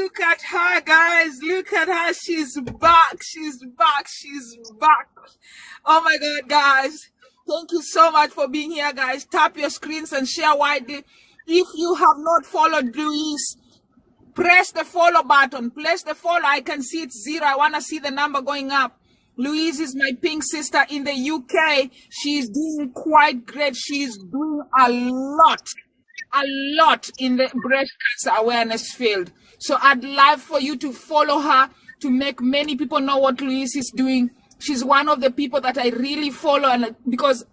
Look at her, guys. Look at her. She's back. She's back. She's back. Oh my God, guys. Thank you so much for being here, guys. Tap your screens and share widely. If you have not followed Louise, press the follow button. Press the follow. I can see it's 0. I want to see the number going up. Louise is my pink sister in the UK. She's doing quite great. She's doing a lot in the breast cancer awareness field. So I'd love for you to follow her to make many people know what Louise is doing. She's one of the people that I really follow, and because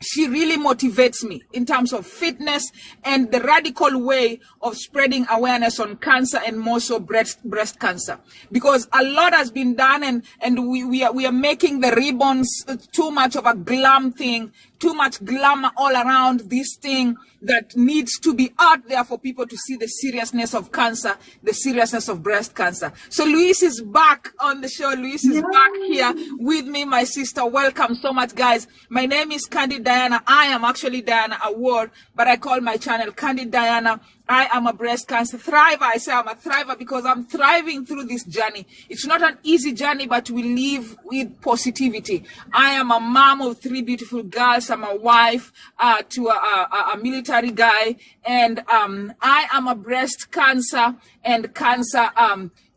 she really motivates me in terms of fitness and the radical way of spreading awareness on cancer, and more so breast cancer, because a lot has been done, and we are making the ribbons too much of a glam thing, too much glamour all around this thing that needs to be out there for people to see the seriousness of cancer, the seriousness of breast cancer. So Louise is back on the show. Louise is back here with me, my sister. Welcome so much, guys. My name is Candid Diana. I am actually Diana Award, but I call my channel Candid Diana. I am a breast cancer thriver. I say I'm a thriver because I'm thriving through this journey. It's not an easy journey, but we live with positivity. I am a mom of 3 beautiful girls. I'm a wife to a military guy, and I am a breast cancer and cancer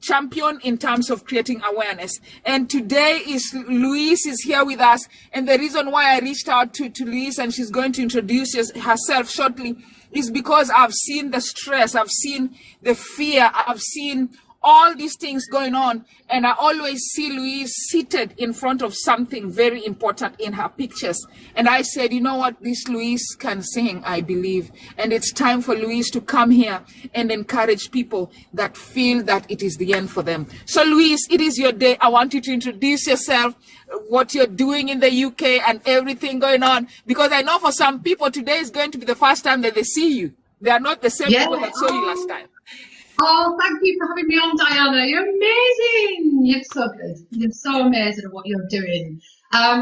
champion in terms of creating awareness. And today is Louise is here with us, and the reason why I reached out to Louise, and she's going to introduce herself shortly, is because I've seen the stress, I've seen the fear, I've seen all these things going on, and I always see Louise seated in front of something very important in her pictures. And I said, you know what, this Louise can sing, I believe, and it's time for Louise to come here and encourage people that feel that it is the end for them. So Louise, it is your day. I want you to introduce yourself, what you're doing in the UK and everything going on, because I know for some people today is going to be the first time that they see you. They are not the same people that saw you last time. Oh, thank you for having me on, Diana. You're amazing. You're so good. You're so amazing at what you're doing.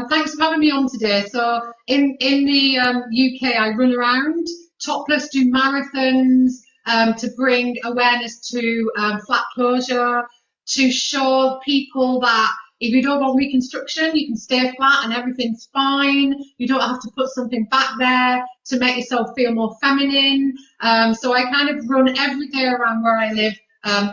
Thanks for having me on today. So in the UK, I run around, topless, do marathons to bring awareness to flat closure, to show people that if you don't want reconstruction, you can stay flat and everything's fine. You don't have to put something back there to make yourself feel more feminine. So I kind of run every day around where I live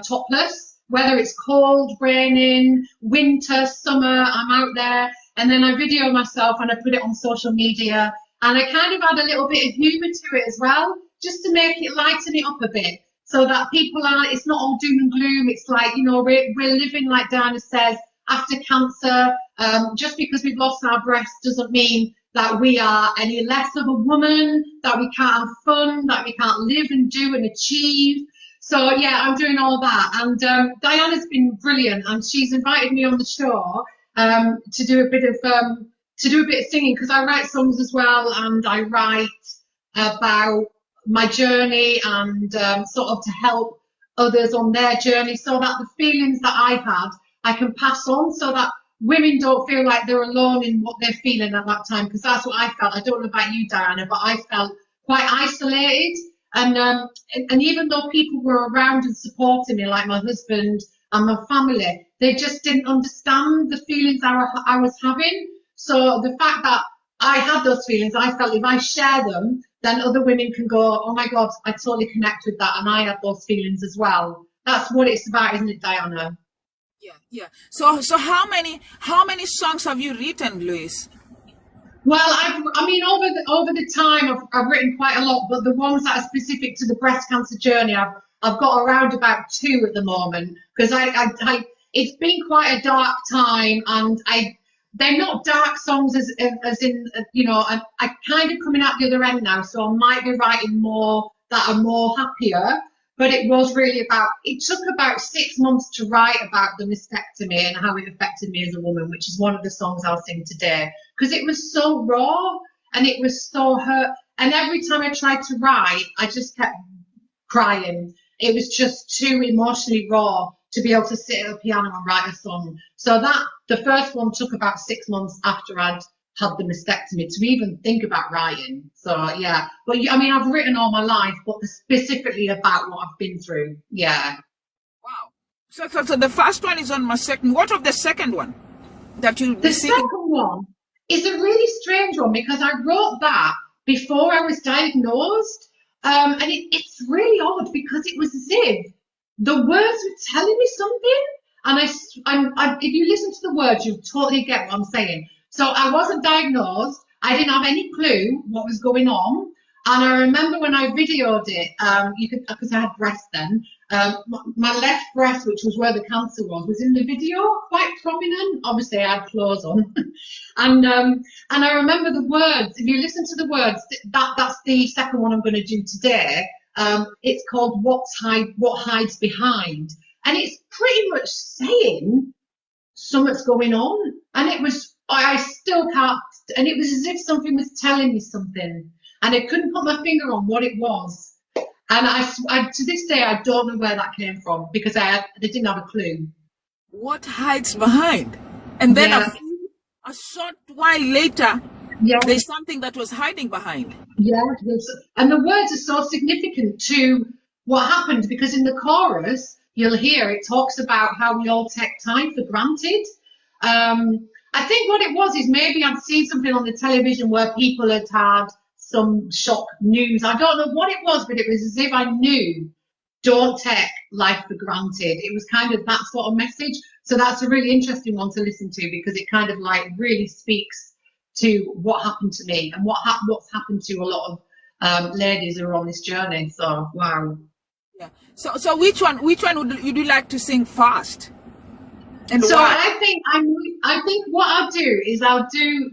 topless, whether it's cold, raining, winter, summer, I'm out there. And then I video myself and I put it on social media. And I kind of add a little bit of humour to it as well, just to make it lighten it up a bit, so that people are, it's not all doom and gloom. It's like, you know, we're living, like Diana says, after cancer. Just because we've lost our breasts doesn't mean that we are any less of a woman, that we can't have fun, that we can't live and do and achieve. So yeah, I'm doing all that. And Diana's been brilliant, and she's invited me on the show to do a bit of singing, because I write songs as well, and I write about my journey and sort of to help others on their journey, so that the feelings that I've had I can pass on, so that women don't feel like they're alone in what they're feeling at that time, because that's what I felt. I don't know about you, Diana, but I felt quite isolated. And even though people were around and supporting me, like my husband and my family, they just didn't understand the feelings I was having. So the fact that I had those feelings, I felt if I share them, then other women can go, oh my God, I totally connect with that, and I have those feelings as well. That's what it's about, isn't it, Diana? Yeah. So how many songs have you written, Louise? Well, I mean, over the time, I've written quite a lot, but the ones that are specific to the breast cancer journey, I've got around about 2 at the moment, because it's been quite a dark time, and they're not dark songs as in, you know, I kind of coming out the other end now, so I might be writing more that are more happier. But it was really about, it took about 6 months to write about the mastectomy and how it affected me as a woman, which is one of the songs I'll sing today, because it was so raw and it was so hurt. And every time I tried to write, I just kept crying. It was just too emotionally raw to be able to sit at a piano and write a song. So the first one took about 6 months after I'd had the mastectomy to even think about writing. So yeah, but I mean, I've written all my life, but specifically about what I've been through. Yeah. Wow. So the first one is on my second. What of the second one that you? The second one is a really strange one because I wrote that before I was diagnosed, and it's really odd because it was as if the words were telling me something, and if you listen to the words, you'll totally get what I'm saying. So I wasn't diagnosed. I didn't have any clue what was going on. And I remember when I videoed it, because I had breast then, my left breast, which was where the cancer was in the video, quite prominent. Obviously, I had clothes on. and I remember the words. If you listen to the words, that's the second one I'm going to do today. It's called What Hides Behind. And it's pretty much saying something's going on. And I still can't, and it was as if something was telling me something. And I couldn't put my finger on what it was. And I to this day, I don't know where that came from because I didn't have a clue. What hides behind? And then a short while later, there's something that was hiding behind. Yeah, and the words are so significant to what happened because in the chorus, you'll hear it talks about how we all take time for granted. I think what it was is maybe I'd seen something on the television where people had some shock news. I don't know what it was, but it was as if I knew, don't take life for granted. It was kind of that sort of message. So that's a really interesting one to listen to because it kind of like really speaks to what happened to me and what's happened to a lot of ladies who are on this journey. So wow. Yeah. So which one would you like to sing first? And so why? I think what I'll do is I'll do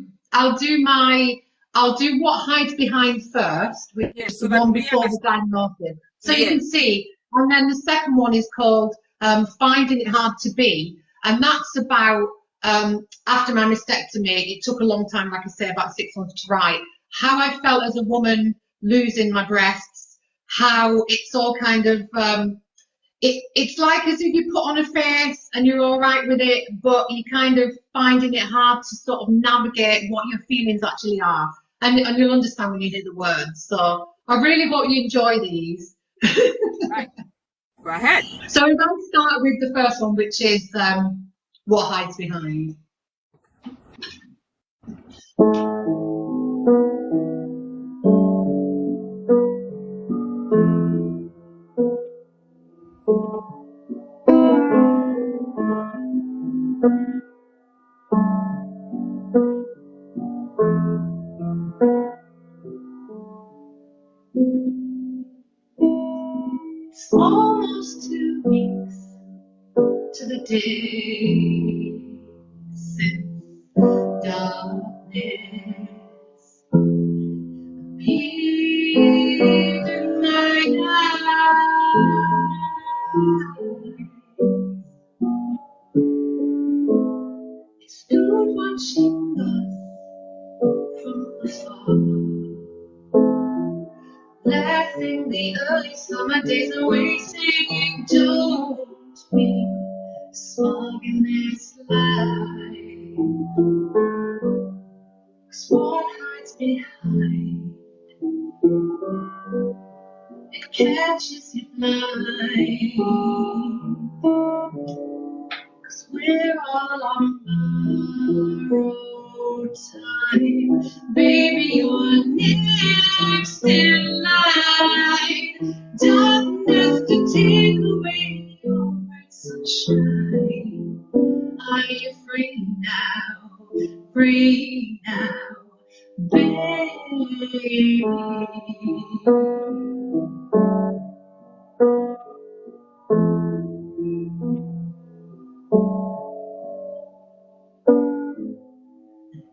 What Hides Behind first, which is the one before the diagnosis. So you can see, and then the second one is called Finding It Hard to Be, and that's about after my mastectomy. It took a long time, like I say, about 6 months to write. How I felt as a woman losing my breasts, how it's all kind of it's like as if you put on a face and you're all right with it, but you're kind of finding it hard to sort of navigate what your feelings actually are. And you'll understand when you hear the words. So I really hope you enjoy these. Right. Go ahead. So we're going to start with the first one, which is What Hides Behind. It's almost 2 weeks to the day since darkness appeared in my eyes. I stood watching us from afar, laughing the early summer days away, singing, don't be smug in this life, 'cause what hides behind, it catches you blind, 'cause we're all on borrowed time. Baby, you're next in line. Darkness to take away your bright sunshine. Are you free now, baby?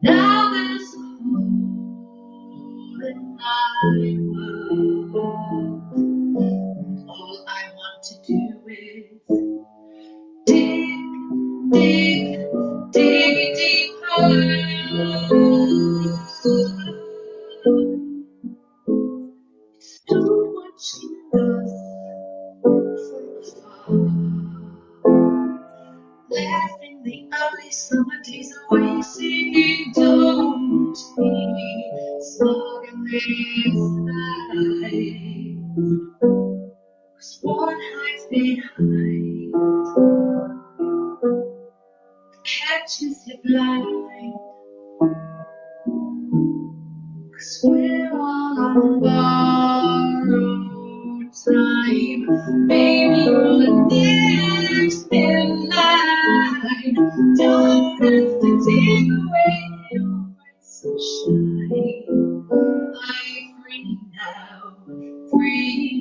Now there's a hole in my world, and all I want to do is dig, dig, dig deeper. Stood watching us from afar, laughing the early summer days away, singing, don't be smug in this life, 'cause what hides behind, catches you blind, 'cause we're all on borrowed time. Baby, you're next in line. Don't have to take away your bright sunshine. I'm free now, baby.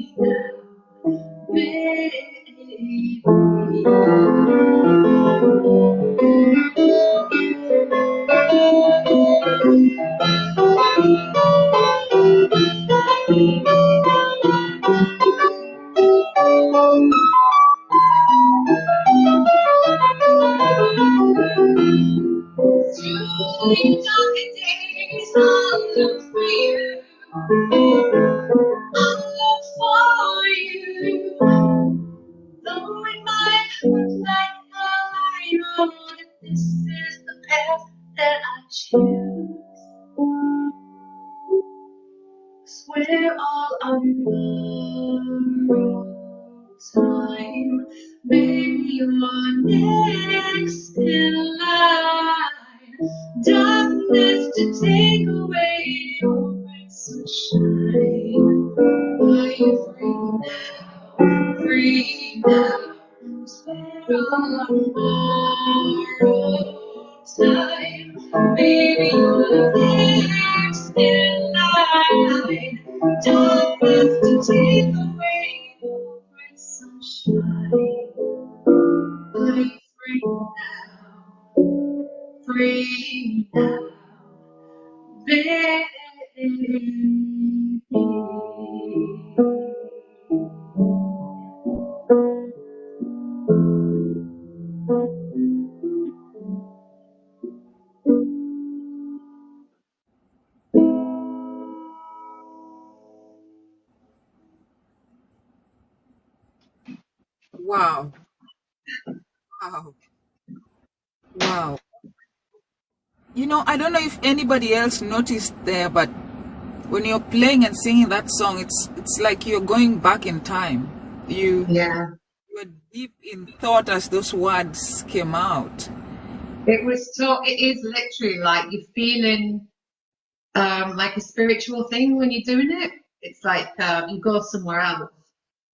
Through darker days, I'll look for you. I'll look for you. Though it might look like hell, I know that this is the path that I choose. 'Cause we're all on borrowed time. Baby, you're next in line. Darkness to take away your bright sunshine. Are you free now? 'Cause we're all on borrowed time. Baby, you're next in line. Darkness to take away your bright sunshine. Are you free now, baby? Wow. Wow. Wow. You know, I don't know if anybody else noticed there, but when you're playing and singing that song, it's like you're going back in time. You were deep in thought as those words came out. It is literally like you're feeling like a spiritual thing when you're doing it. It's like you go somewhere else.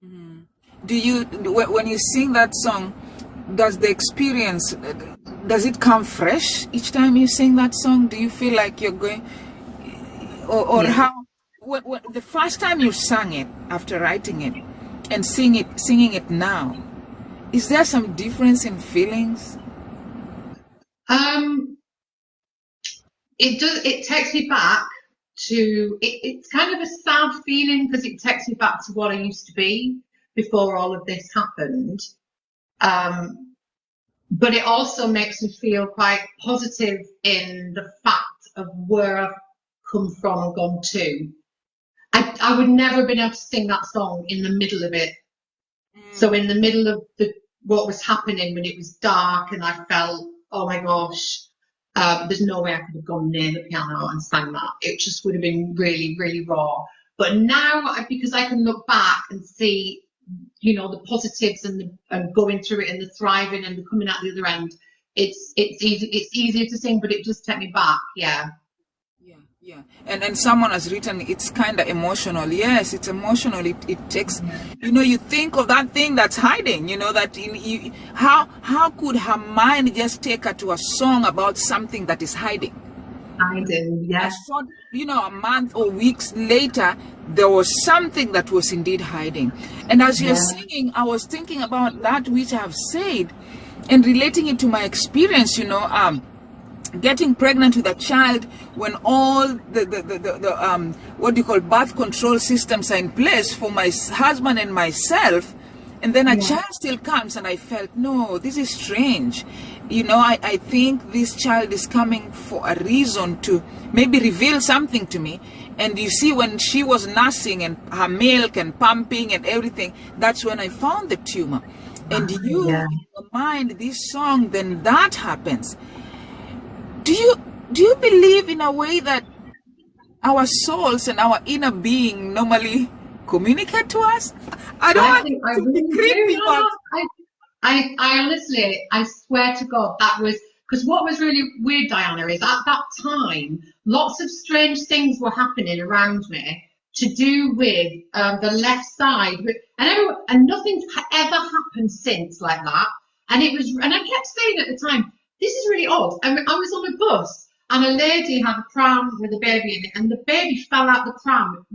Mm-hmm. Do you, when you sing that song, does the experience, does it come fresh each time you sing that song? Do you feel like you're going, or how, the first time you sang it after writing it and singing it now, is there some difference in feelings? It takes me back to, it's kind of a sad feeling because it takes me back to what I used to be before all of this happened. But it also makes me feel quite positive in the fact of where I've come from and gone to. I would never have been able to sing that song in the middle of it. So in the middle of what was happening when it was dark and I felt, oh my gosh, there's no way I could have gone near the piano and sang that. It just would have been really, really raw. But now, because I can look back and see, you know, the positives and going through it and the thriving and the coming out the other end, it's easier to sing, but it does take me back. Yeah. And someone has written, it's kind of emotional. Yes, it's emotional. It takes, you know, you think of that thing that's hiding, you know, that how could her mind just take her to a song about something that is hiding? Yeah. I thought, you know, a month or weeks later, there was something that was indeed hiding. And as you're singing, I was thinking about that which I have said and relating it to my experience, you know, getting pregnant with a child when all the what do you call, birth control systems are in place for my husband and myself, and then a child still comes, and I felt, no, this is strange. You know, I think this child is coming for a reason to maybe reveal something to me. And you see, when she was nursing and her milk and pumping and everything, that's when I found the tumor. And in your mind, this song, then that happens. Do you believe in a way that our souls and our inner being normally communicate to us? I don't want to be creepy, but I honestly, I swear to God, that was, because what was really weird, Diana, is at that time, lots of strange things were happening around me to do with the left side, and nothing's ever happened since like that. And I kept saying at the time, this is really odd. I was on a bus, and a lady had a pram with a baby in it, and the baby fell out the pram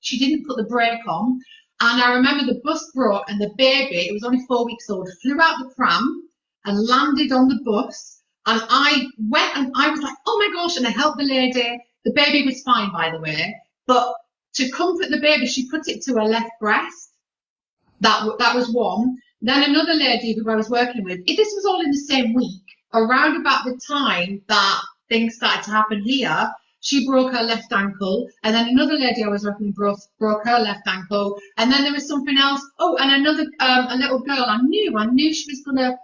she didn't put the brake on. And I remember the bus broke, and the baby, it was only 4 weeks old, flew out the pram and landed on the bus. And I went, and I was like, oh my gosh, and I helped the lady. The baby was fine, by the way. But to comfort the baby, she put it to her left breast. That was one. Then another lady who I was working with, this was all in the same week, around about the time that things started to happen here. She broke her left ankle, and then another lady I was working with broke her left ankle, and then there was something else. Oh, and another a little girl. I knew she was gonna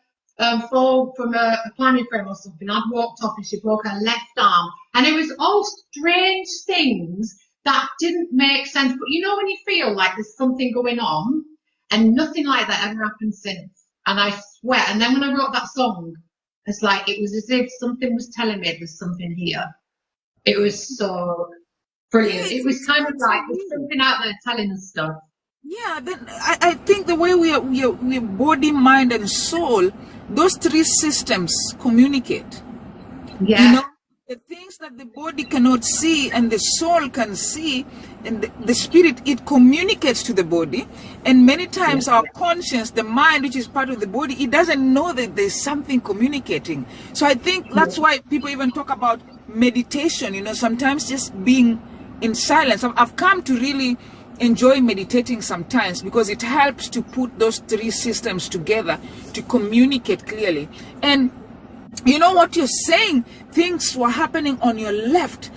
fall from a climbing frame or something. I'd walked off, and she broke her left arm, and it was all strange things that didn't make sense. But you know when you feel like there's something going on, and nothing like that ever happened since. And I swear. And then when I wrote that song, it's like it was as if something was telling me there's something here. It was so brilliant. It was kind of like there's something out there telling us stuff. Yeah, then I think the way we are body, mind, and soul, those three systems communicate. Yeah. You know, the things that the body cannot see and the soul can see, and the spirit, it communicates to the body. And many times our conscience, the mind, which is part of the body, it doesn't know that there's something communicating. So I think that's why people even talk about meditation, you know, sometimes just being in silence. I've come to really enjoy meditating sometimes because it helps to put those three systems together to communicate clearly. And you know what you're saying, things were happening on your left,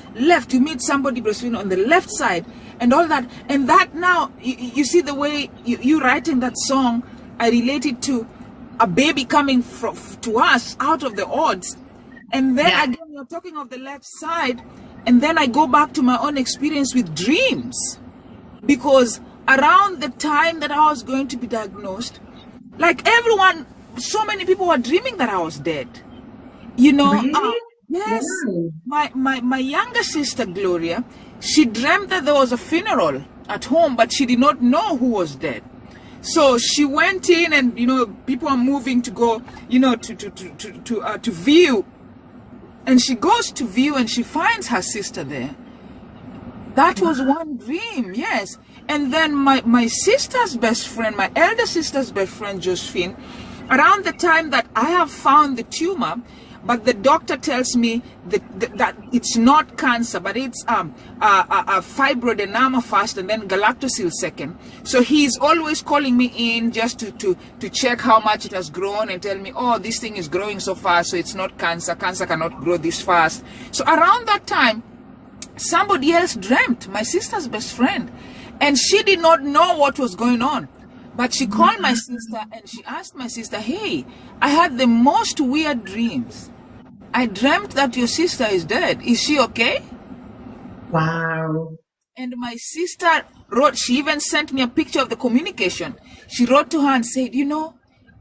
you meet somebody breastfeeding on the left side and all that. And that now, you see the way you writing that song, I related to a baby coming to us out of the odds. And then again, you're talking of the left side. And then I go back to my own experience with dreams. Because around the time that I was going to be diagnosed, like everyone, so many people were dreaming that I was dead. You know, really? Yes. My younger sister, Gloria, she dreamt that there was a funeral at home, but she did not know who was dead. So she went in and, you know, people are moving to go, you know, to view. And she goes to view and she finds her sister there. That was one dream, yes. And then my sister's best friend, my elder sister's best friend, Josephine, around the time that I have found the tumor, but the doctor tells me that it's not cancer, but it's a fibroadenoma first and then galactosyl second. So he's always calling me in just to check how much it has grown and tell me, oh, this thing is growing so fast, so it's not cancer. Cancer cannot grow this fast. So around that time, somebody else dreamt, my sister's best friend, and she did not know what was going on. But she called my sister and she asked my sister, hey, I had the most weird dreams. I dreamt that your sister is dead. Is she okay? Wow. And my sister wrote, she even sent me a picture of the communication. She wrote to her and said, you know,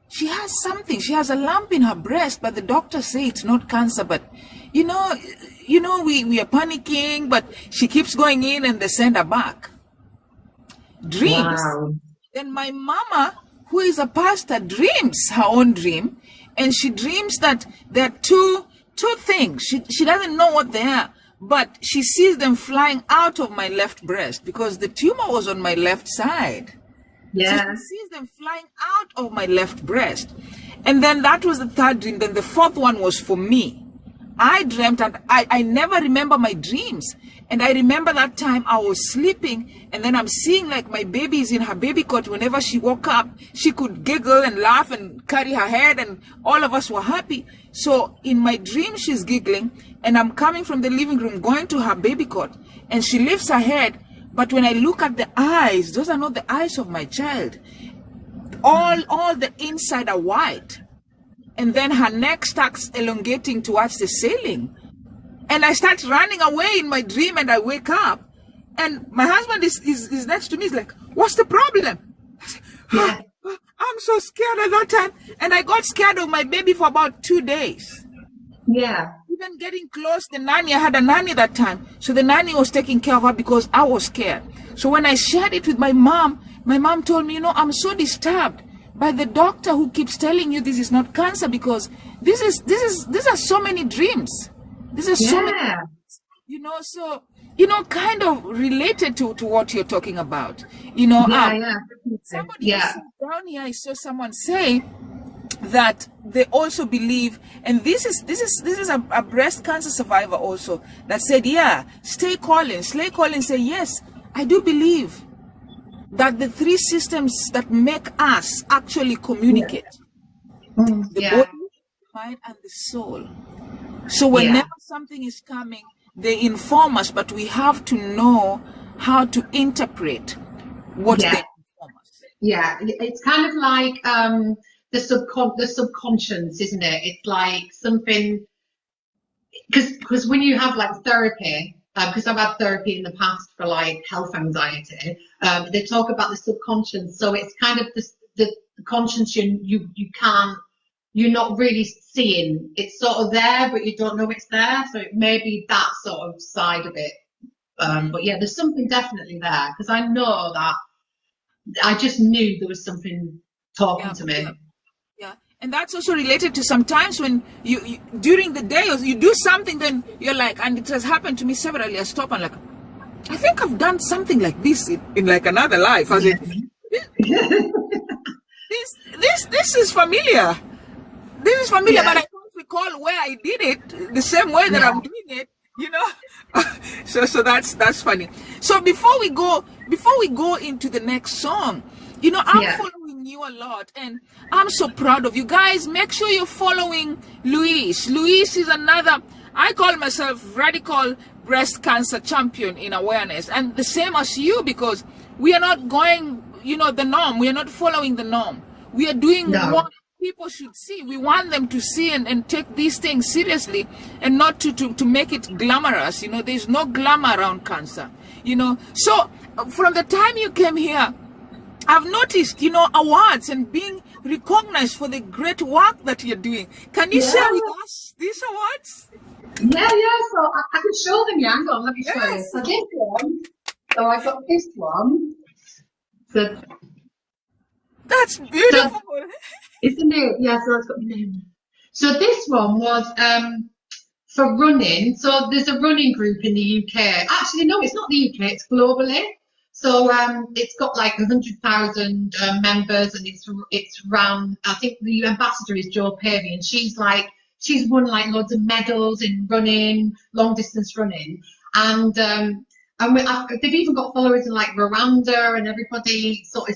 she has something. She has a lump in her breast, but the doctors say it's not cancer. But, you know, we are panicking, but she keeps going in and they send her back. Dreams. Wow. Then my mama, who is a pastor, dreams her own dream, and she dreams that there are two things. She doesn't know what they are, but she sees them flying out of my left breast because the tumor was on my left side. Yeah. So she sees them flying out of my left breast. And then that was the third dream. Then the fourth one was for me. I dreamt, and I never remember my dreams. And I remember that time I was sleeping, and then I'm seeing like my baby is in her baby cot. Whenever she woke up, she could giggle and laugh and carry her head, and all of us were happy. So in my dream, she's giggling, and I'm coming from the living room, going to her baby cot, and she lifts her head. But when I look at the eyes, those are not the eyes of my child. All the inside are white. And then her neck starts elongating towards the ceiling. And I start running away in my dream, and I wake up. And my husband is next to me. He's like, what's the problem? I say, oh, I'm so scared at that time. And I got scared of my baby for about 2 days. Yeah. Even getting close, the nanny, I had a nanny that time. So the nanny was taking care of her because I was scared. So when I shared it with my mom told me, you know, I'm so disturbed by the doctor who keeps telling you this is not cancer, because these are so many dreams. These are so many, you know, so, you know, kind of related to what you're talking about. You know, somebody down here, I saw someone say that they also believe, and this is a breast cancer survivor also that said, yeah, Slay Collins say, yes, I do believe that the three systems that make us actually communicate, the body, mind, and the soul. So whenever something is coming, they inform us, but we have to know how to interpret what they inform us. Yeah, it's kind of like the subconscious, isn't it? It's like something, because when you have like therapy, because I've had therapy in the past for like health anxiety, they talk about the subconscious. So it's kind of the conscience you can't, you're not really seeing. It's sort of there, but you don't know it's there. So it may be that sort of side of it. But yeah, there's something definitely there, because I know that I just knew there was something talking to me. Yeah, and that's also related to sometimes when you during the day you do something, then you're like, and it has happened to me severally. I stop and like, I think I've done something like this in like another life. I said, this is familiar. This is familiar, but I don't recall where I did it the same way that I'm doing it. You know, so that's funny. So before we go into the next song, you know, I'm following you a lot, and I'm so proud of you guys. Make sure you're following Louise. Louise is another. I call myself radical breast cancer champion in awareness, and the same as you, because we are not going, you know, the norm. We are not following the norm. We are doing what people should see. We want them to see and take these things seriously, and not to make it glamorous. You know, there's no glamour around cancer, you know. So from the time you came here, I've noticed, you know, awards and being recognized for the great work that you're doing. Can you share with us these awards? Yeah, so I can show them. Yeah, hang on, let me show you. So this one, so I got this one. So that's beautiful. So, isn't it? Yeah, so that's got my name. So this one was for running. So there's a running group in the UK. Actually, no, it's not the UK, it's globally. So it's got like 100,000 members, and it's run. I think the ambassador is Jo Pavey, and she's won like loads of medals in running, long distance running, and they've even got followers in like Rwanda and everybody. So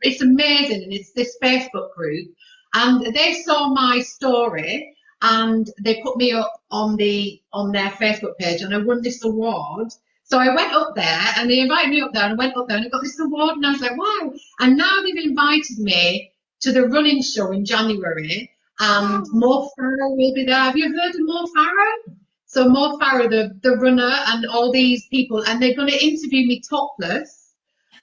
it's amazing, and it's this Facebook group, and they saw my story and they put me up on their Facebook page, and I won this award. So I went up there, and they invited me up there, and I went up there and I got this award, and I was like, wow. And now they've invited me to the running show in January, and Mo Farah will be there. Have you heard of Mo Farah? So Mo Farah, the runner, and all these people, and they're going to interview me topless,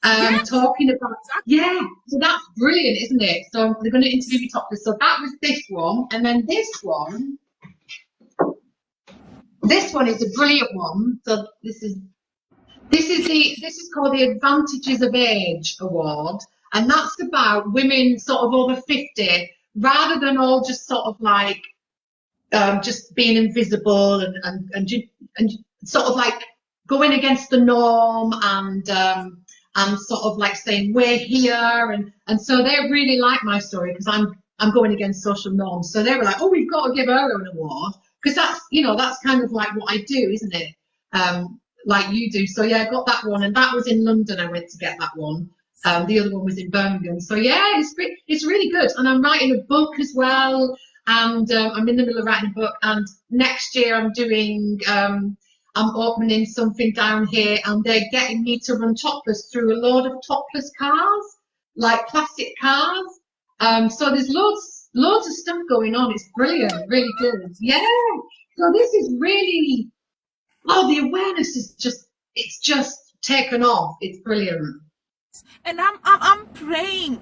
talking about, so that's brilliant, isn't it? So they're going to interview me topless. So that was this one, and then this one is a brilliant one. So this is called the Advantages of Age Award, and that's about women sort of over 50, rather than all just sort of like just being invisible and sort of like going against the norm, and sort of like saying we're here, and so they really like my story, because I'm going against social norms. So they were like, oh, we've got to give her an award, because that's, you know, that's kind of like what I do, isn't it? Like you do. So yeah, I got that one, and that was in London. I went to get that one. The other one was in Birmingham. So yeah, it's really good. And I'm writing a book as well, and I'm in the middle of writing a book. And next year I'm doing, I'm opening something down here, and they're getting me to run topless through a load of topless cars, like plastic cars. So there's loads of stuff going on. It's brilliant, really good. Yeah. So this is really, the awareness is just, it's just taken off. It's brilliant. And I'm praying.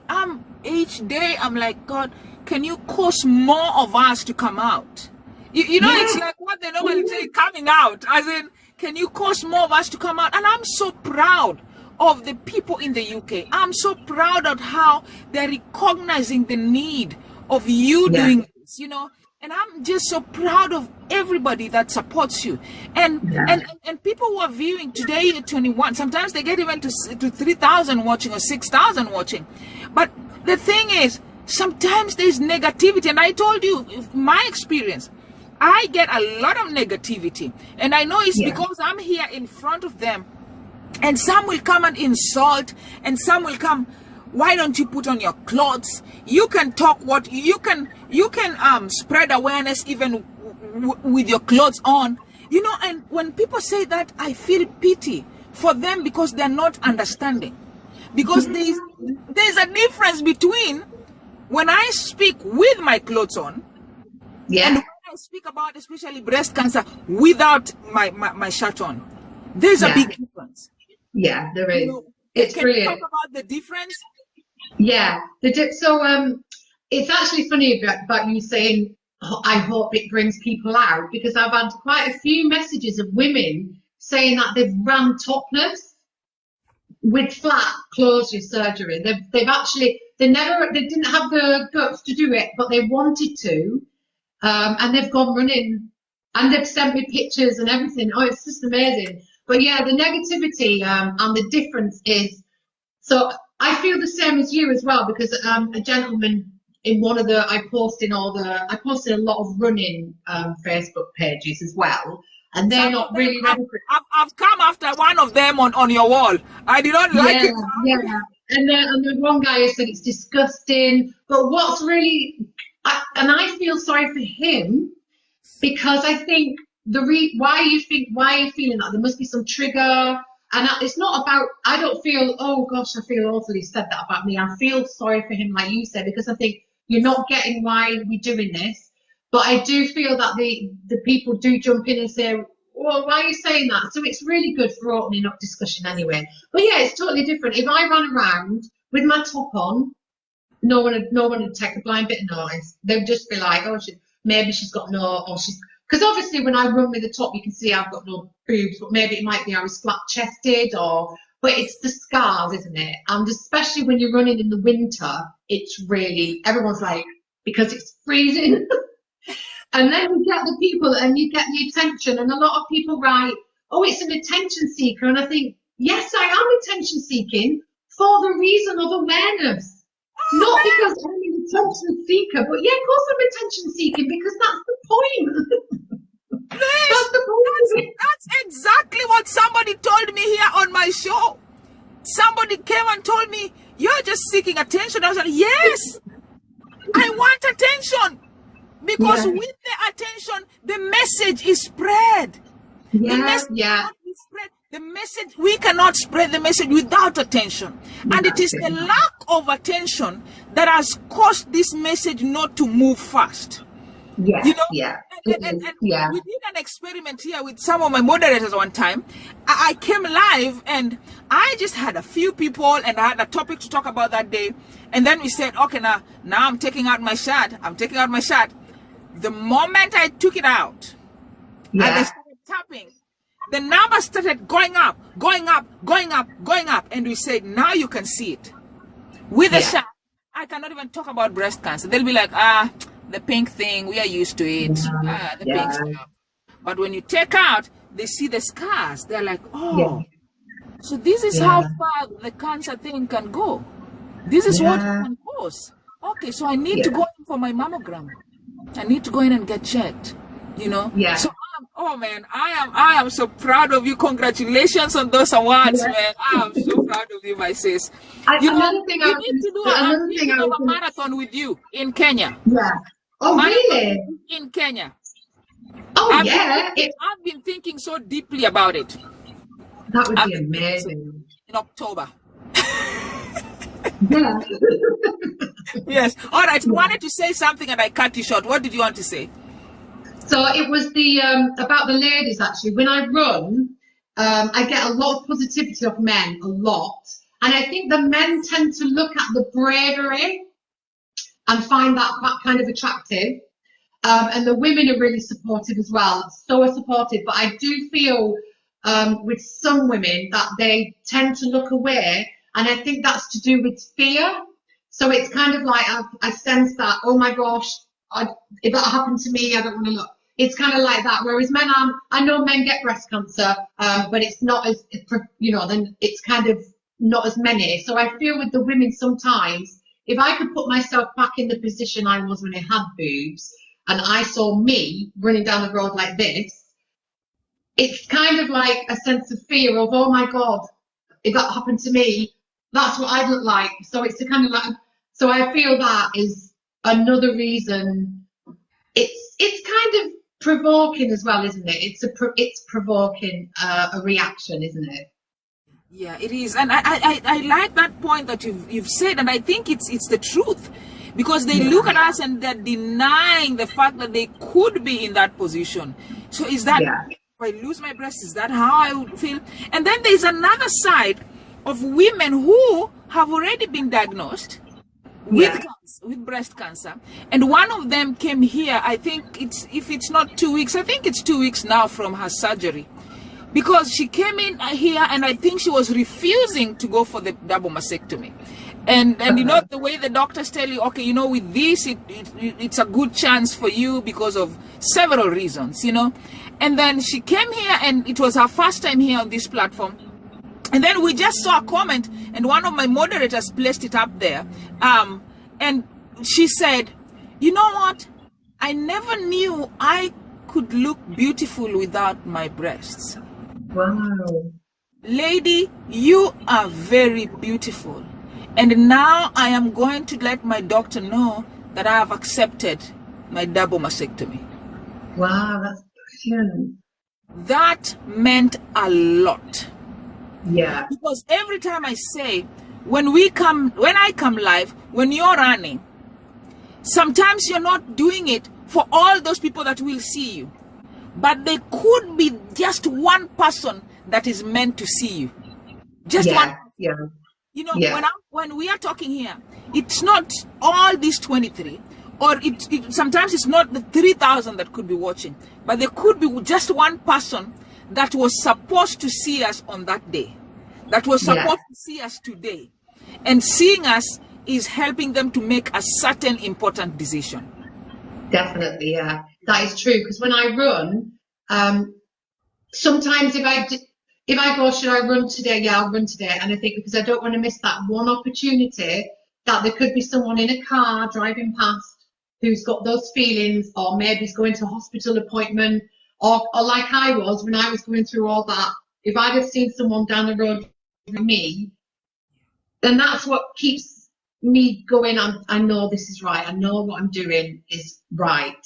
Each day I'm like, God, can you cause more of us to come out? You know, it's like what they normally say, coming out. As in, can you cause more of us to come out? And I'm so proud of the people in the UK. I'm so proud of how they're recognizing the need of you doing this, you know. And I'm just so proud of everybody that supports you. And people who are viewing today at 21, sometimes they get even to 3,000 watching or 6,000 watching. But the thing is, sometimes there's negativity. And I told you, my experience, I get a lot of negativity. And I know it's because I'm here in front of them. And some will come and insult, and some will come, why don't you put on your clothes? You can talk what you can spread awareness even with your clothes on, you know. And when people say that, I feel pity for them because they're not understanding. Because there's a difference between when I speak with my clothes on and when I speak about especially breast cancer without my shirt on. There's a big difference. Yeah, there is. You know, it's can brilliant. You talk about the difference? Yeah, so it's actually funny about you saying, oh, I hope it brings people out, because I've had quite a few messages of women saying that they've ran topless with flat closure surgery. They didn't have the guts to do it, but they wanted to, and they've gone running, and they've sent me pictures and everything. Oh, it's just amazing. But yeah, the negativity and the difference is, so I feel the same as you as well, because a gentleman in one of I posted a lot of running Facebook pages as well, and they're not really ready for it. I've come after one of them on your wall. I did not like it. Yeah, and then one guy has said it's disgusting, but what's really, and I feel sorry for him, because I think why are you feeling that? There must be some trigger. And it's not about, I don't feel, oh gosh, I feel awfully said that about me. I feel sorry for him, like you said, because I think you're not getting why we're doing this. But I do feel that the people do jump in and say, well, why are you saying that? So it's really good for opening up discussion anyway. But yeah, it's totally different. If I ran around with my top on, no one would take a blind bit of notice. They'd just be like, oh, maybe she's got because obviously when I run with the top, you can see I've got no boobs, but maybe it might be I was flat-chested, but it's the scars, isn't it? And especially when you're running in the winter, it's really, everyone's like, because it's freezing. And then you get the people and you get the attention, and a lot of people write, oh, it's an attention seeker. And I think, yes, I am attention seeking for the reason of awareness. Not because I'm an attention seeker, but yeah, of course I'm attention seeking, because that's the point. That's exactly what somebody told me here on my show. Somebody came and told me, you're just seeking attention. I was like, yes, I want attention. Because with the attention, the message is spread. The message, we cannot spread the message without attention. And it is the lack of attention that has caused this message not to move fast. Yeah, you know? And we did an experiment here with some of my moderators one time. I came live and I just had a few people and I had a topic to talk about that day. And then we said, okay, now I'm taking out my shirt. The moment I took it out, and I started tapping, the numbers started going up. And we said, now you can see it. With a shirt, I cannot even talk about breast cancer. They'll be like, the pink thing, we are used to it. The pink stuff. But when you take out, they see the scars. They're like, oh, so this is how far the cancer thing can go. This is what it can cause. Okay, so I need to go in for my mammogram. I need to go in and get checked, you know? So, oh man, I am so proud of you. Congratulations on those awards, man. I am so proud of you, my sis. You need to do a marathon with you in Kenya. Yeah. Oh, really? In Kenya. Oh, I've been thinking so deeply about it. That would be amazing. In October. Yeah. Yes. All right. You wanted to say something and I cut you short. What did you want to say? So it was about the ladies, actually. When I run, I get a lot of positivity off men, a lot. And I think the men tend to look at the bravery and find that kind of attractive. And the women are really supportive as well, so supportive. But I do feel with some women that they tend to look away, and I think that's to do with fear. So it's kind of like I sense that, oh my gosh, if that happened to me, I don't want to look. It's kind of like that. Whereas men, I know men get breast cancer, but it's not as, then it's kind of not as many. So I feel with the women sometimes, if I could put myself back in the position I was when I had boobs, and I saw me running down the road like this, it's kind of like a sense of fear of, oh my God, if that happened to me, that's what I'd look like. So it's a kind of like, so I feel that is another reason. It's kind of provoking as well, isn't it? It's provoking a reaction, isn't it? Yeah, it is. And I like that point that you've said, and I think it's the truth. Because they look at us and they're denying the fact that they could be in that position. So is that, if I lose my breast, is that how I would feel? And then there's another side of women who have already been diagnosed with breast cancer. And one of them came here, I think if it's not 2 weeks, I think it's 2 weeks now from her surgery. Because she came in here and I think she was refusing to go for the double mastectomy. And you know, the way the doctors tell you, okay, you know, with this, it's a good chance for you because of several reasons, you know. And then she came here and it was her first time here on this platform. And then we just saw a comment and one of my moderators placed it up there. And she said, you know what? I never knew I could look beautiful without my breasts. Wow. Lady, you are very beautiful. And now I am going to let my doctor know that I have accepted my double mastectomy. Wow, that's brilliant. That meant a lot. Yeah. Because every time I say, when I come live, when you're running, sometimes you're not doing it for all those people that will see you. But there could be just one person that is meant to see you. Just one. Yeah. You know, when we are talking here, it's not all these 23, or sometimes it's not the 3,000 that could be watching, but there could be just one person that was supposed to see us on that day, that was supposed to see us today. And seeing us is helping them to make a certain important decision. Definitely, yeah. That is true, because when I run, sometimes if I go, should I run today? Yeah, I'll run today. And I think because I don't want to miss that one opportunity that there could be someone in a car driving past who's got those feelings, or maybe is going to a hospital appointment, or like I was when I was going through all that. If I'd have seen someone down the road from me, then that's what keeps me going. I know this is right. I know what I'm doing is right.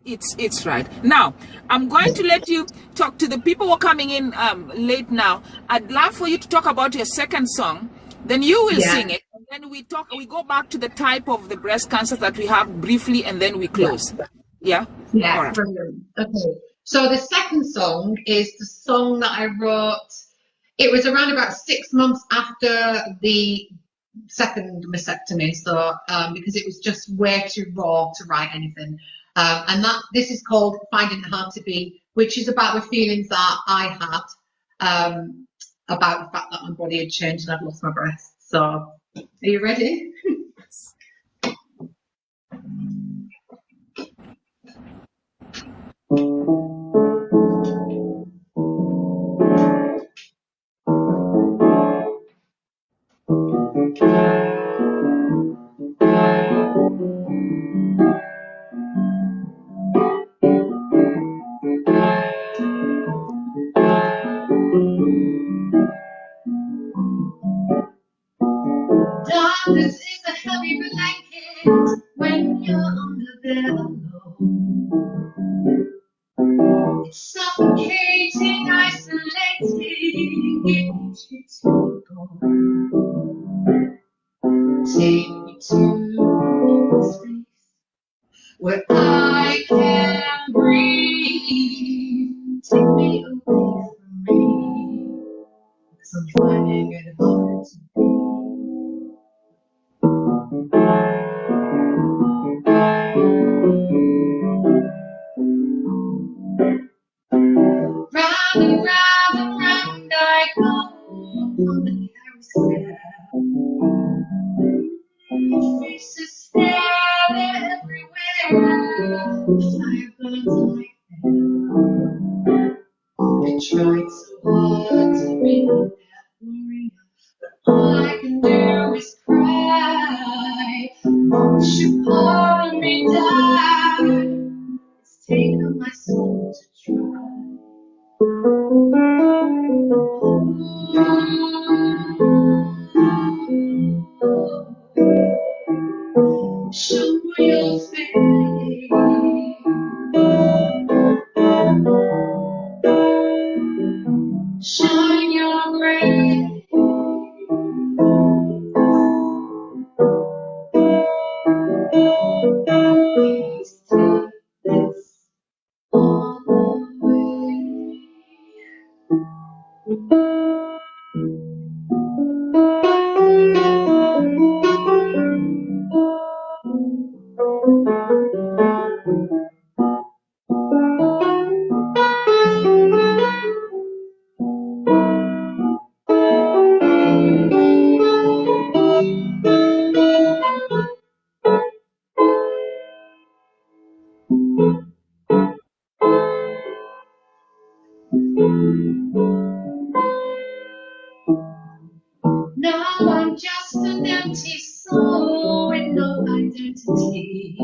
It's right. Now, I'm going to let you talk to the people who are coming in late now. I'd love for you to talk about your second song. Then you will sing it. And then we go back to the type of the breast cancer that we have briefly, and then we close. Yeah? Yeah, right. Brilliant. Okay. So the second song is the song that I wrote. It was around about 6 months after the second mastectomy. So, because it was just way too raw to write anything. And this is called Finding It Hard to Be, which is about the feelings that I had about the fact that my body had changed and I'd lost my breasts. So, are you ready? Darkness is a heavy blanket when you're under there alone. It's suffocating, isolating, getting you to go. Take me to a space where I can breathe. Take me away from me. I'm finding it hard to be. Round and round and round I go on the carousel. Faces stare everywhere. The fire burns like hell. I tried so hard to be that warrior, but all I can do is cry. Won't you pour me down? It's taken my soul to try. Show your face. Shine your grace. Please take this all away. Now I'm just an empty soul with no identity.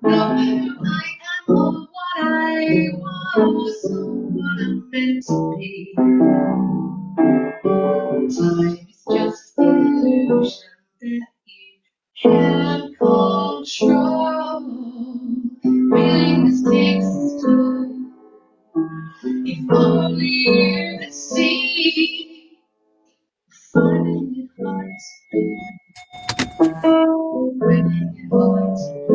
Not who I am or what I was or what I'm meant to be. Time is just an illusion that you can't control. Willingness takes its toll. If only you could see. Finding it hard to be. Finding it hard to be.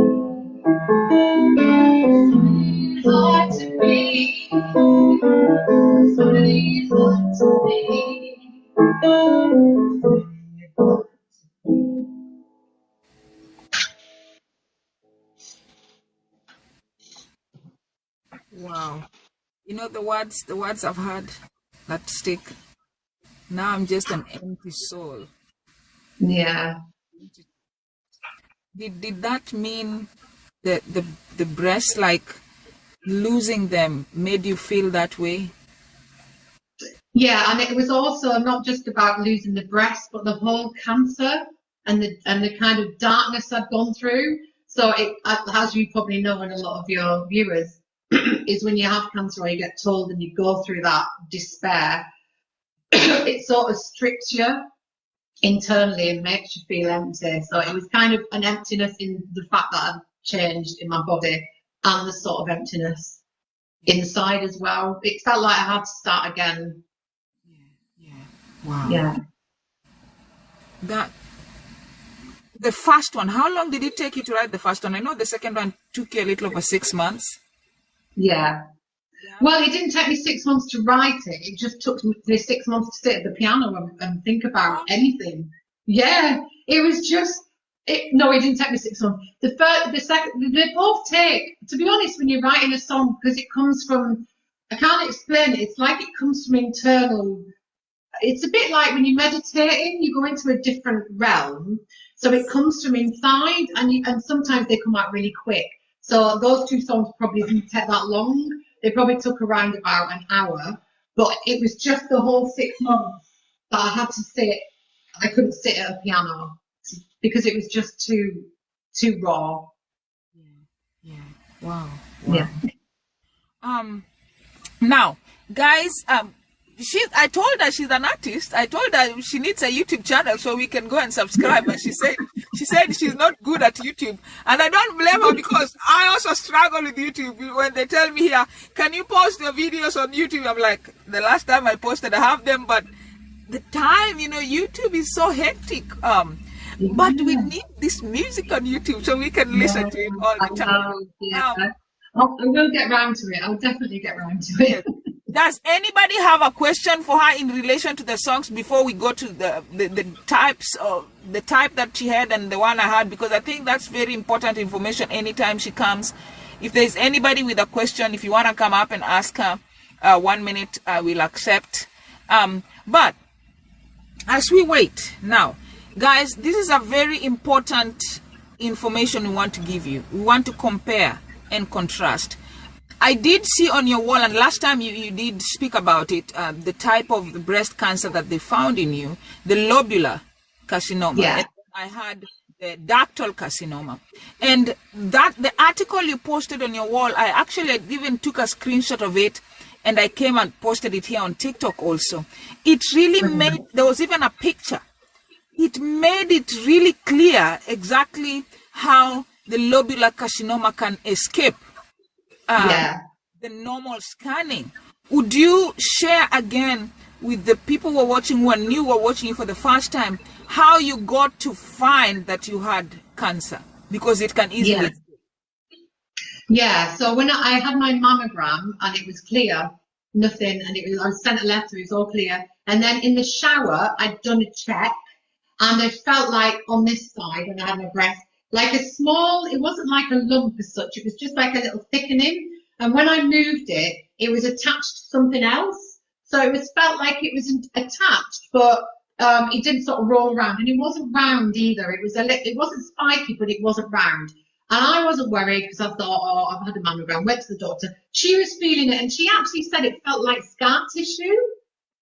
Finding it hard to be. Finding it hard to be. Finding it hard to be. Wow. You know, the words I've heard that stick. Now I'm just an empty soul. Yeah. Did that mean that the breasts, like losing them, made you feel that way? Yeah, and it was also not just about losing the breast, but the whole cancer and the kind of darkness I'd gone through. So it, as you probably know, and a lot of your viewers, is when you have cancer or you get told and you go through that despair, it sort of strips you internally and makes you feel empty. So it was kind of an emptiness in the fact that I've changed in my body and the sort of emptiness inside as well. It felt like I had to start again. Yeah. Wow. Yeah. The first one, how long did it take you to write the first one? I know the second one took you a little over 6 months. Yeah. Well, it didn't take me 6 months to write it. It just took me 6 months to sit at the piano and think about anything. Yeah, it was just. No, it didn't take me 6 months. The second, they both take. To be honest, when you're writing a song, because it comes from, I can't explain it. It's like it comes from internal. It's a bit like when you're meditating, you go into a different realm. So it comes from inside, and sometimes they come out really quick. So those two songs probably didn't take that long. They probably took around about an hour, but it was just the whole 6 months that I had to sit. I couldn't sit at a piano because it was just too raw. Yeah. Wow. Yeah. Now, guys, I told her she's an artist. I told her she needs a YouTube channel so we can go and subscribe. And she said she's not good at YouTube. And I don't blame her, because I also struggle with YouTube. When they tell me here, can you post your videos on YouTube? I'm like, the last time I posted, I have them, but the time, YouTube is so hectic. But we need this music on YouTube so we can listen to it all the time. I will get round to it. I'll definitely get round to it. Does anybody have a question for her in relation to the songs before we go to the types of the type that she had and the one I had? Because I think that's very important information anytime she comes. If there's anybody with a question, if you want to come up and ask her, 1 minute, I will accept. But as we wait now, guys, this is a very important information we want to give you. We want to compare and contrast. I did see on your wall, and last time you did speak about it, the type of the breast cancer that they found in you, the lobular carcinoma. Yeah. And I had the ductal carcinoma. And that the article you posted on your wall, I actually even took a screenshot of it, and I came and posted it here on TikTok also. It really made, there was even a picture. It made it really clear exactly how the lobular carcinoma can escape the normal scanning. Would you share again with the people who are watching, who are new, who are watching you for the first time, how you got to find that you had cancer? Because it can easily... Yeah, so when I had my mammogram and it was clear, nothing, and I sent a letter, it was all clear. And then in the shower, I'd done a check, and I felt like on this side, when I had my breast, like a small, it wasn't like a lump as such, it was just like a little thickening. And when I moved it, it was attached to something else. So it was felt like it was attached, but it didn't sort of roll around, and it wasn't round either. It was it wasn't spiky, but it wasn't round. And I wasn't worried because I thought, oh, I've had a mammogram, went to the doctor. She was feeling it, and she actually said it felt like scar tissue.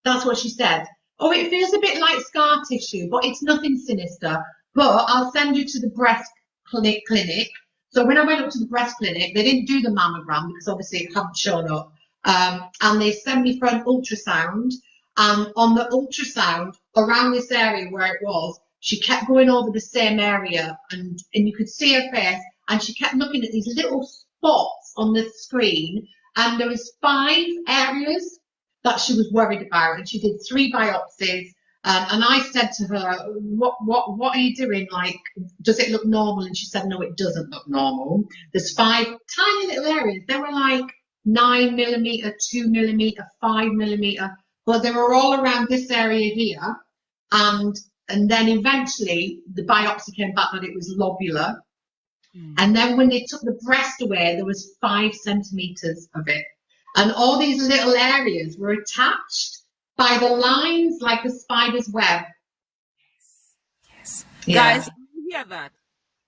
That's what she said. Oh, it feels a bit like scar tissue, but it's nothing sinister. But I'll send you to the breast clinic. So when I went up to the breast clinic, they didn't do the mammogram because obviously it hadn't shown up. And they sent me for an ultrasound. And on the ultrasound, around this area where it was, she kept going over the same area, and you could see her face, and she kept looking at these little spots on the screen, and there was 5 areas that she was worried about, and she did 3 biopsies. And I said to her, what are you doing? Like, does it look normal? And she said, no, it doesn't look normal. There's 5 tiny little areas. They were like 9 millimeter, 2 millimeter, 5 millimeter, but they were all around this area here. And then eventually the biopsy came back that it was lobular. And then when they took the breast away, there was 5 centimeters of it. And all these little areas were attached by the lines like a spider's web. Yes. Yeah. Guys, you hear that?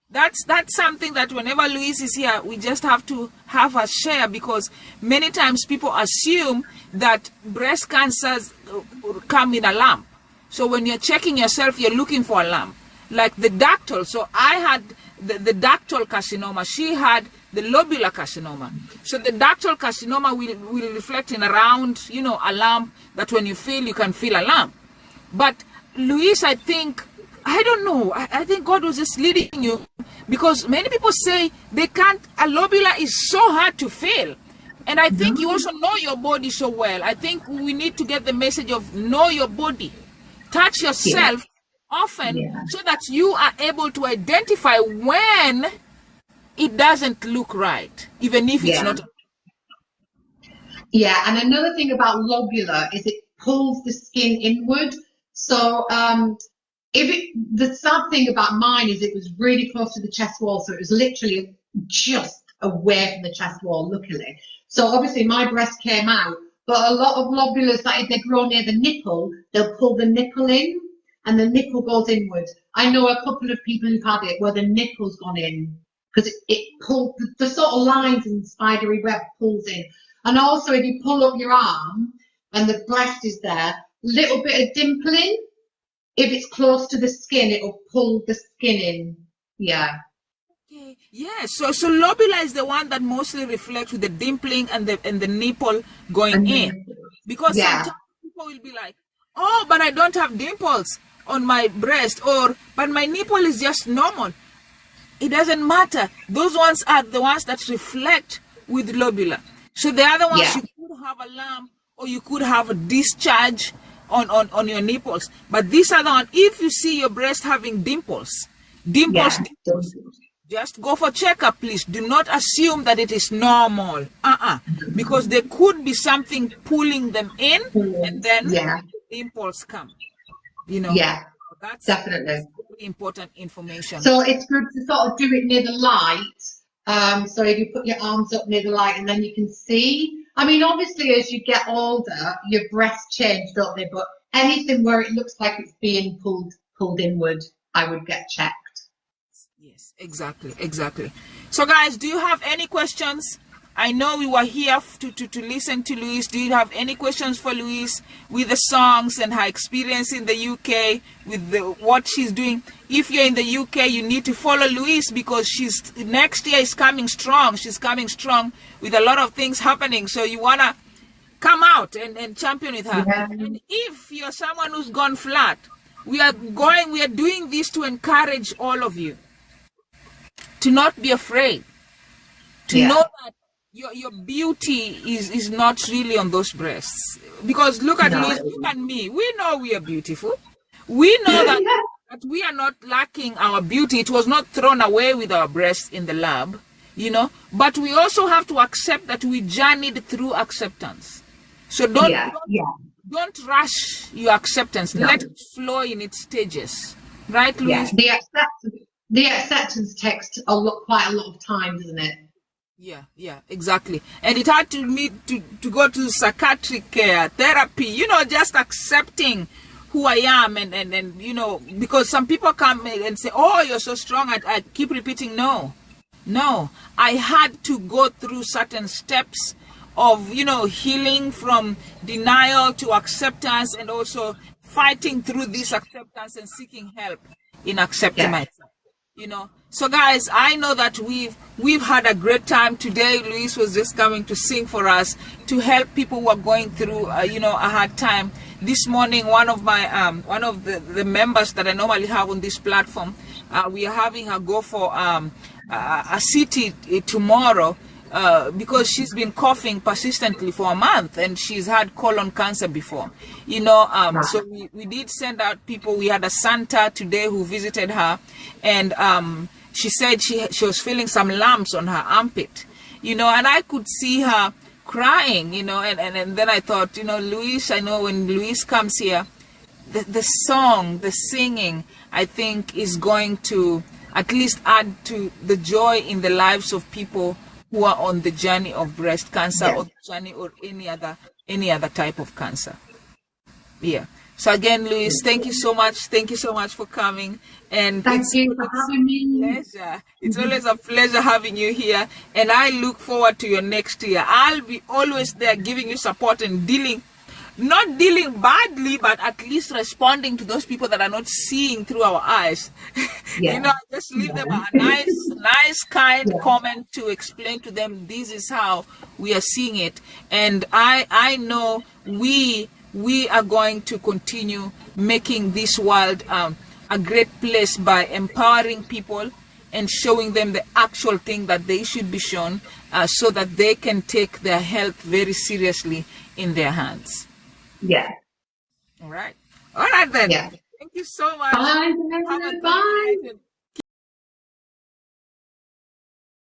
That's something that whenever Louise is here, we just have to have her share, because many times people assume that breast cancers come in a lump. So when you're checking yourself, you're looking for a lump. Like the ductal. So I had the ductal carcinoma. She had the lobular carcinoma. So the ductal carcinoma will reflect in a round, a lump that when you feel, you can feel a lump. But Louise, I think, I don't know, I think God was just leading you, because many people say they can't, a lobular is so hard to feel. And I think you also know your body so well. I think we need to get the message of know your body. Touch yourself often so that you are able to identify when it doesn't look right, even if it's not. Yeah, and another thing about lobular is it pulls the skin inward. So the sad thing about mine is it was really close to the chest wall, so it was literally just away from the chest wall, luckily. So obviously my breast came out, but a lot of lobulars that if they grow near the nipple, they'll pull the nipple in, and the nipple goes inward. I know a couple of people who've had it where the nipple's gone in, because it pulls, the sort of lines in the spidery web pulls in. And also if you pull up your arm and the breast is there, little bit of dimpling, if it's close to the skin, it'll pull the skin in. Yeah. Okay. Yeah. So lobular is the one that mostly reflects with the dimpling and the nipple going in. Because sometimes people will be like, oh, but I don't have dimples on my breast, or but my nipple is just normal. It doesn't matter. Those ones are the ones that reflect with lobular. So the other ones, you could have a lump, or you could have a discharge on your nipples. But this other one, if you see your breast having dimples, Just go for checkup, please. Do not assume that it is normal. Because there could be something pulling them in, and then the impulse come. You know. Yeah. That's definitely very important information. So it's good to sort of do it near the light. So if you put your arms up near the light, and then you can see. I mean, obviously, as you get older, your breasts change, don't they? But anything where it looks like it's being pulled inward, I would get checked. Yes, exactly. So, guys, do you have any questions? I know we were here to listen to Louise. Do you have any questions for Louise with the songs and her experience in the UK with what she's doing? If you're in the UK, you need to follow Louise because next year is coming strong. She's coming strong with a lot of things happening. So you want to come out and champion with her. Yeah. And if you're someone who's gone flat, we are doing this to encourage all of you to not be afraid, to know that your beauty is not really on those breasts. Because look at Louise, look at me. We know we are beautiful. We know that we are not lacking our beauty. It was not thrown away with our breasts in the lab, you know. But we also have to accept that we journeyed through acceptance. So don't rush your acceptance. Let it flow in its stages. Right, Louise? Yeah. The acceptance takes quite a lot of time, doesn't it? Yeah, exactly. And it had to go to psychiatric care, therapy, you know, just accepting who I am and you know, because some people come and say, oh, you're so strong. I keep repeating, no. I had to go through certain steps of, you know, healing from denial to acceptance, and also fighting through this acceptance and seeking help in accepting myself. You know, so guys, I know that we've had a great time today. Louise was just coming to sing for us to help people who are going through, you know, a hard time. This morning, one of the members that I normally have on this platform, we are having her go for a CT tomorrow because she's been coughing persistently for a month, and she's had colon cancer before, you know. So we did send out people. We had a Santa today who visited her, and she said she was feeling some lumps on her armpit, you know, and I could see her crying, you know, and then I thought, you know, Louise, I know when Louise comes here, the song, the singing, I think is going to at least add to the joy in the lives of people who are on the journey of breast cancer or the journey or any other type of cancer. Yeah. So again, Louise, thank you so much. Thank you so much for coming. And thank you for having me. Pleasure. It's always a pleasure having you here. And I look forward to your next year. I'll be always there giving you support and not dealing badly, but at least responding to those people that are not seeing through our eyes. You know, just leave them a nice, kind comment to explain to them this is how we are seeing it. And I know we are going to continue making this world a great place by empowering people and showing them the actual thing that they should be shown, so that they can take their health very seriously in their hands. Yeah. All right then. Yeah. Thank you so much. Bye. Bye.